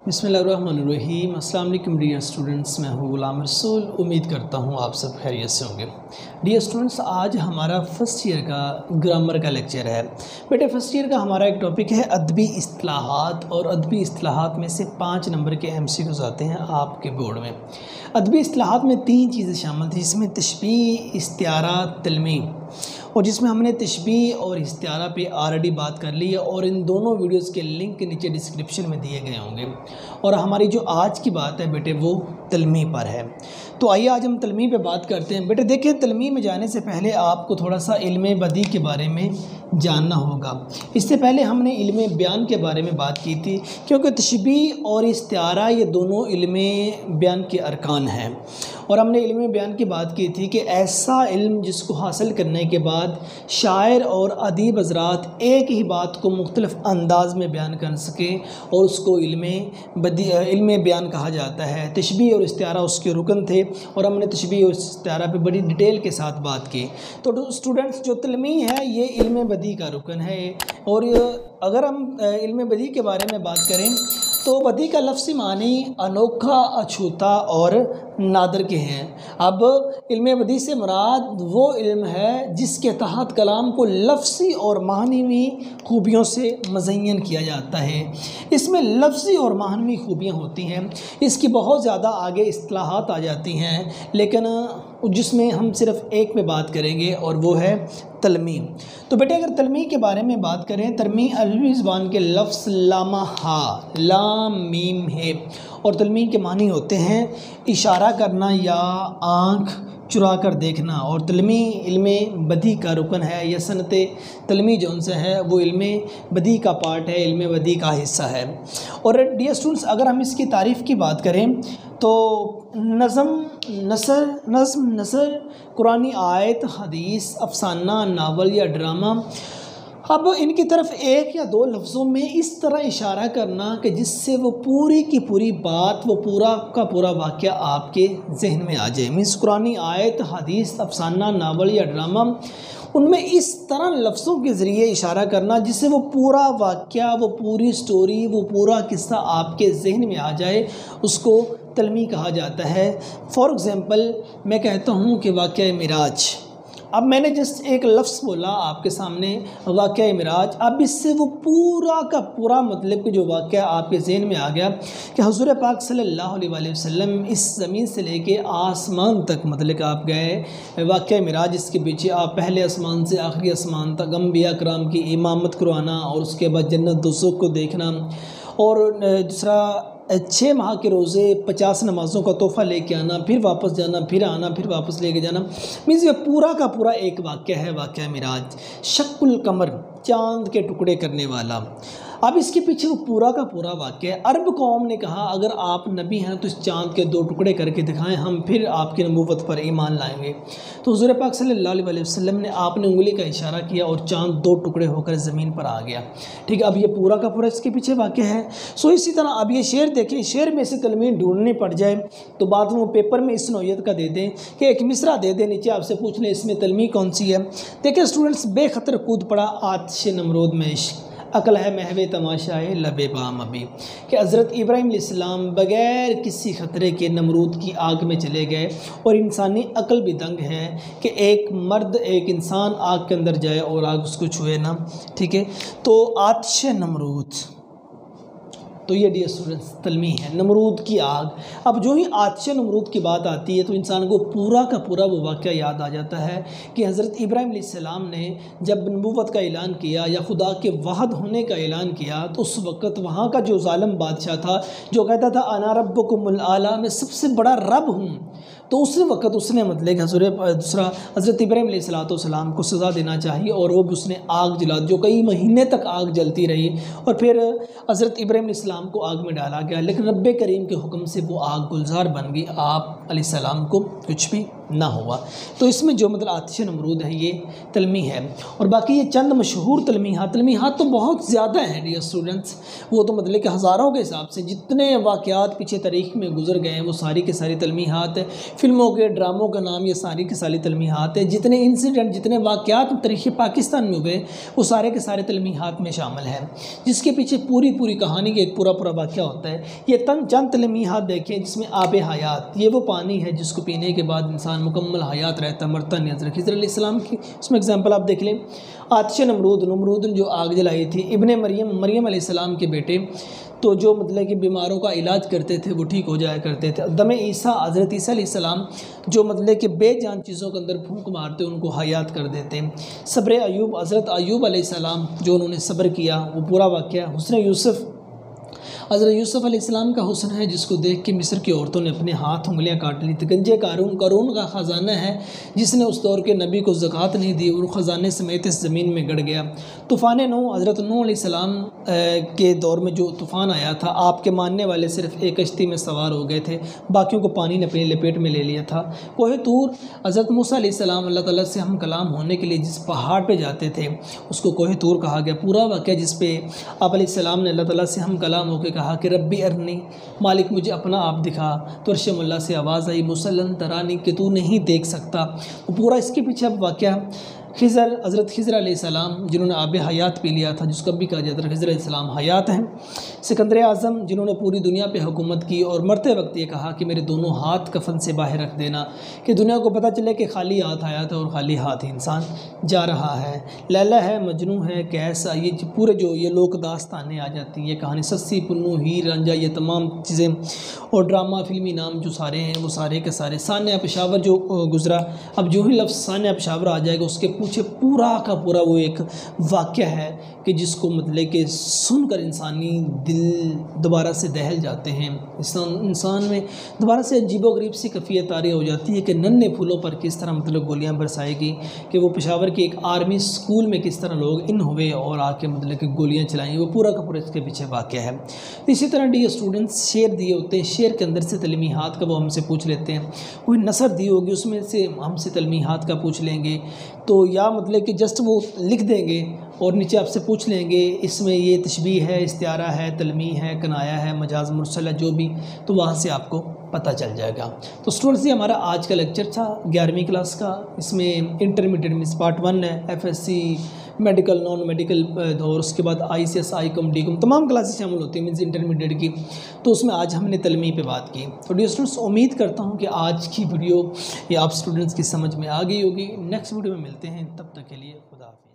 बिस्मिल्लाहिर्रहमानिर्रहीम। अस्सलाम वालेकुम डियर स्टूडेंट्स, मैं हूँ गुलाम रसूल। उम्मीद करता हूँ आप सब खैरियत से होंगे। डियर स्टूडेंट्स, आज हमारा फर्स्ट ईयर का ग्रामर का लेक्चर है। बेटे फर्स्ट ईयर का हमारा एक टॉपिक है अदबी इस्तिलाहात, और अदबी इस्तिलाहात में से 5 नंबर के MCQs आते हैं आपके बोर्ड में। अदबी इस्तिलाहात में 3 चीज़ें शामिल थी, जिसमें तशबीह, इस्तिआरा, तलमीह, और जिसमें हमने तशबीह और इस्तिआरा पे ऑलरेडी बात कर ली है, और इन दोनों वीडियोस के लिंक नीचे डिस्क्रिप्शन में दिए गए होंगे। और हमारी जो आज की बात है बेटे वो तलमीह पर है। तो आइए आज हम तलमीह पे बात करते हैं। बेटे देखें, तलमीह में जाने से पहले आपको थोड़ा सा इल्म बदी के बारे में जानना होगा। इससे पहले हमने इल्म बयान के बारे में बात की थी, क्योंकि तशबीह और इस्तिआरा ये दोनों इल्म बयान के अरकान हैं। और हमने इल्म बयान की बात की थी कि ऐसा इल्म जिसको हासिल करने के बाद शायर और अदीब हज़रात एक ही बात को मुख्तलिफ़ अंदाज में बयान कर सकें, और उसको इल्म बयान कहा जाता है। तशबीह और इस्तिआरा उसके रुकन थे, और हमने तशबीह और इस्तिआरा पे बड़ी डिटेल के साथ बात की। तो स्टूडेंट्स, जो तलमीह है ये इल्म बदी का रुकन है। और अगर हम इल्म बदी के बारे में बात करें तो बदी का लफ्ज़ी मानी अनोखा, अछूता और नादर के हैं। अब इल्म बदी से मुराद वो इल्म है जिसके तहत कलाम को लफ्ज़ी और मानवी खूबियों से मज़य्यन किया जाता है। इसमें लफ्ज़ी और मानवी खूबियाँ होती हैं, इसकी बहुत ज़्यादा आगे इस्तिलाहात आ जाती हैं, लेकिन जिसमें हम सिर्फ़ एक पे बात करेंगे, और वो है तलमीह। तो बेटे अगर तलमीह के बारे में बात करें, तलमीह अरबी ज़बान के लफ्ज़ लामा हा लाम मीम है, और तलमीह के मानी होते हैं इशारा करना या आँख चुरा कर देखना। और तलमीह इल्म बदी का रुकन है, या सनत तलमीह जो उनसे है वो इल्म बदी का पार्ट है, इल्म बदी का हिस्सा है। और डियर स्टूडेंट्स, अगर हम इसकी तारीफ़ की बात करें तो नज़्म नसर, कुरानी आयत, हदीस, अफसाना, नावल या ड्रामा, अब इनकी तरफ एक या 2 लफ्ज़ों में इस तरह इशारा करना कि जिससे वो पूरी की पूरी बात, वो पूरा का पूरा वाक़या आपके जहन में आ जाए। मीन्स कुरानी आयत, हदीस, अफसाना, नावल या ड्रामा, उनमें इस तरह लफ्ज़ों के ज़रिए इशारा करना जिससे वो पूरा वाक़या, वो पूरी स्टोरी, वो पूरा किस्सा आपके जहन में आ जाए, उसको तलमीह कहा जाता है। फॉर एग्ज़ाम्पल मैं कहता हूँ कि वाक़या मिराज, अब मैंने जस्ट एक लफ्ज़ बोला आपके सामने, वाक़या मिराज, अब इससे वो पूरा का पूरा मतलब कि जो वाक़या आपके ज़हन में आ गया कि हुज़ूर पाक सल्लल्लाहु अलैहि वसल्लम इस ज़मीन से लेके आसमान तक, मतलब कि आप गए वाक़या मिराज, इसके पीछे आप पहले आसमान से आखिरी आसमान तक अंबिया कराम की इमामत करवाना, और उसके बाद जन्नत दोज़ख को देखना, और दूसरा 6 माह के रोज़े 50 नमाज़ों का तोहफ़ा लेके आना, फिर वापस जाना, फिर आना, फिर वापस लेके जाना। मीन्स ये पूरा का पूरा एक वाक़या है, वाक़या मिराज। शक्कुल कमर, चाँद के टुकड़े करने वाला, अब इसके पीछे वो पूरा का पूरा वाक़या है। अरब कौम ने कहा अगर आप नबी हैं तो इस चाँद के 2 टुकड़े करके दिखाएं, हम फिर आपकी नबूवत पर ईमान लाएंगे। तो हुज़ूर पाक सल्लल्लाहु अलैहि वसल्लम ने आपने उंगली का इशारा किया और चाँद 2 टुकड़े होकर ज़मीन पर आ गया। ठीक है, अब ये पूरा का पूरा इसके पीछे वाक़या है। सो इसी तरह अब ये शेर देखें, शेर में से तलमीह ढूंढनी पड़ जाए तो बाद में वो पेपर में इस नौयत का दे दें कि एक मिसरा दे दें, नीचे आपसे पूछ लें इसमें तलमीह कौन सी है। देखिए स्टूडेंट्स, बेखतर कूद पड़ा आतिश नमरूद में इश्क, अकल है महवे तमाशाए लबे बाम अभी, कि हज़रत इब्राहीम अलैहिस्सलाम बग़ैर किसी ख़तरे के नमरूद की आग में चले गए, और इंसानी अकल भी दंग है कि एक मर्द, एक इंसान आग के अंदर जाए और आग उसको छुए ना। ठीक है, तो आतिश नमरूद, तो ये डियर स्टूडेंट्स तलमीह है, नमरूद की आग। अब जो ही आतिश नमरूद की बात आती है तो इंसान को पूरा का पूरा वो वाक़या याद आ जाता है कि हज़रत इब्राहीम अलैहिस्सलाम ने जब नबूवत का ऐलान किया या खुदा के वाहद होने का ऐलान किया, तो उस वक़्त वहाँ का जो ज़ालिम बादशाह था, जो कहता था अना रब्बुकुमुल आला, मैं सबसे बड़ा रब हूँ, तो उस वक़्त उसने मतलब हज़रत इब्राहीम अलैहिस्सलाम को सज़ा देना चाहिए, और वो भी उसने आग जला, जो कई महीने तक आग जलती रही, और फिर हज़रत इब्राहीम अलैहिस्सलाम को आग में डाला गया, लेकिन रब्बे करीम के हुक्म से वो आग गुलजार बन गई, आप अलैहिस्सलाम को कुछ भी ना हुआ। तो इसमें जो मतलब आतिश नमरूद है ये तलमी है। और बाकी ये चंद मशहूर तलमीहात तो बहुत ज़्यादा हैं डियर स्टूडेंट्स, वो तो मतलब कि हज़ारों के हिसाब से जितने वाक़यात पीछे तारीख़ में गुजर गए हैं वो सारी के सारी तलमीहात है। फ़िल्मों के ड्रामों का नाम ये सारी के सारी तलमीहात है। जितने इंसिडेंट जितने वाक़यात तारीख़ पाकिस्तान में हुए वो सारे के सारे तलमीहात में शामिल हैं, जिसके पीछे पूरी पूरी कहानी के एक पूरा पूरा वाक़या होता है। ये चंद तलमीहात देखें जिसमें आब हयात, ये वो पानी है जिसको पीने के बाद इंसान मुकम्मल हयात रहता, मरता नहीं। हज़रत खिज़र अलैहिस्सलाम की इसमें एग्जाम्पल आप देख लें। आतिश नमरूद ने जो आग जलाई थी, इब्ने मरियम अलैहिस्सलाम के बेटे, तो जो मतलब कि बीमारों का इलाज करते थे वो ठीक हो जाया करते थे। दम ईसा, हज़रत ईसा अलैहिस्सलाम जो मतलब कि बेजान चीज़ों के अंदर फूंक मारते उनको हयात कर देते। सब्र अयूब, हज़रत अयूब अलैहिस्सलाम जो उन्होंने सब्र किया वो पूरा वाक़या। हुस्न यूसुफ़, हज़रत यूसुफ़ अलैहिस्सलाम का हुस्न है जिसको देख के मिस्र की औरतों ने अपने हाथ उंगलियां काट ली थी। गंजे कारून का ख़जाना है जिसने उस दौर के नबी को ज़कात नहीं दी और ख़जाने समेत इस ज़मीन में गड़ गया। तूफ़ान नूह, हज़रत नूह अलैहिस्सलाम के दौर में जो तूफ़ान आया था, आपके मानने वाले सिर्फ एक कश्ती में सवार हो गए थे, बाकियों को पानी ने अपनी लपेट में ले लिया था। कोह तूर, हज़रत मूसा अलैहिस्सलाम अल्लाह ताला से हम कलाम होने के लिए जिस पहाड़ पर जाते थे उसको कोह तूर कहा गया। पूरा वाक़या जिस पे आप अलैहिस्सलाम ने अल्लाह ताला से हम कलाम होकर कहा कि रब्बी अरनी, मालिक मुझे अपना आप दिखा, तो अर्श मुल्ला से आवाज़ आई मुसल्लन तरानी, कि तू नहीं देख सकता। वो पूरा इसके पीछे अब वाक़या हज़रत खिज़र अलैहिस्सलाम जिन्होंने आब हयात पी लिया था, जिसको भी कहा जाता है खिज़र अलैहिस्सलाम हयात हैं। सिकंदर आज़म जिन्होंने पूरी दुनिया पे हुकूमत की और मरते वक्त ये कहा कि मेरे दोनों हाथ कफन से बाहर रख देना, कि दुनिया को पता चले कि खाली हाथ आया था और खाली हाथ ही इंसान जा रहा है। लैला है, मजनू है, कैसा, ये पूरे जो ये लोक दास्तानें आ जाती हैं, ये कहानी सस्सी पुन्नू हीर रांझा, ये तमाम चीज़ें और ड्रामा फिल्मी नाम जो सारे हैं वो सारे के सारे। सान्या पेशावर जो गुज़रा, अब जो ही लफ्ज़ सान्या पेशावर आ जाएगा उसके पीछे पूरा का पूरा वो एक वाक़या है कि जिसको मतलब कि सुनकर इंसानी दिल दोबारा से दहल जाते हैं। इंसान में दोबारा से अजीबोगरीब सी कैफियत तारी हो जाती है कि नन्हे फूलों पर किस तरह मतलब गोलियां बरसाएगी, कि वो पेशावर के एक आर्मी स्कूल में किस तरह लोग इन हुए और आके मतलब कि गोलियां चलाएंगे, वो पूरा का पूरा इसके पीछे वाक़या है। इसी तरह डी स्टूडेंट्स शेर दिए होते हैं, शेर के अंदर से तलमीहात का वो हमसे पूछ लेते हैं। कोई नसर दी होगी उसमें से हमसे तलमीहात का पूछ लेंगे, तो या मतलब कि जस्ट वो लिख देंगे और नीचे आपसे पूछ लेंगे इसमें ये तशबीह है, इस्तिआरा है, तलमी है, कनाया है, मजाज मुरसल है, जो भी, तो वहाँ से आपको पता चल जाएगा। तो स्टूडेंट्स ये हमारा आज का लेक्चर था 11वीं क्लास का। इसमें इंटरमीडिएट मीन्स पार्ट 1 है, FSC, मेडिकल, नॉन मेडिकल और उसके बाद ICS, ICOM, DCOM तमाम क्लासेस शामिल होती हैं मीन्स इंटरमीडिएट की। तो उसमें आज हमने तलमी पे बात की। तो डियर स्टूडेंट्स उम्मीद करता हूँ कि आज की वीडियो ये आप स्टूडेंट्स की समझ में आ गई होगी। नेक्स्ट वीडियो में मिलते हैं, तब तक के लिए खुदा हाफ़िज़।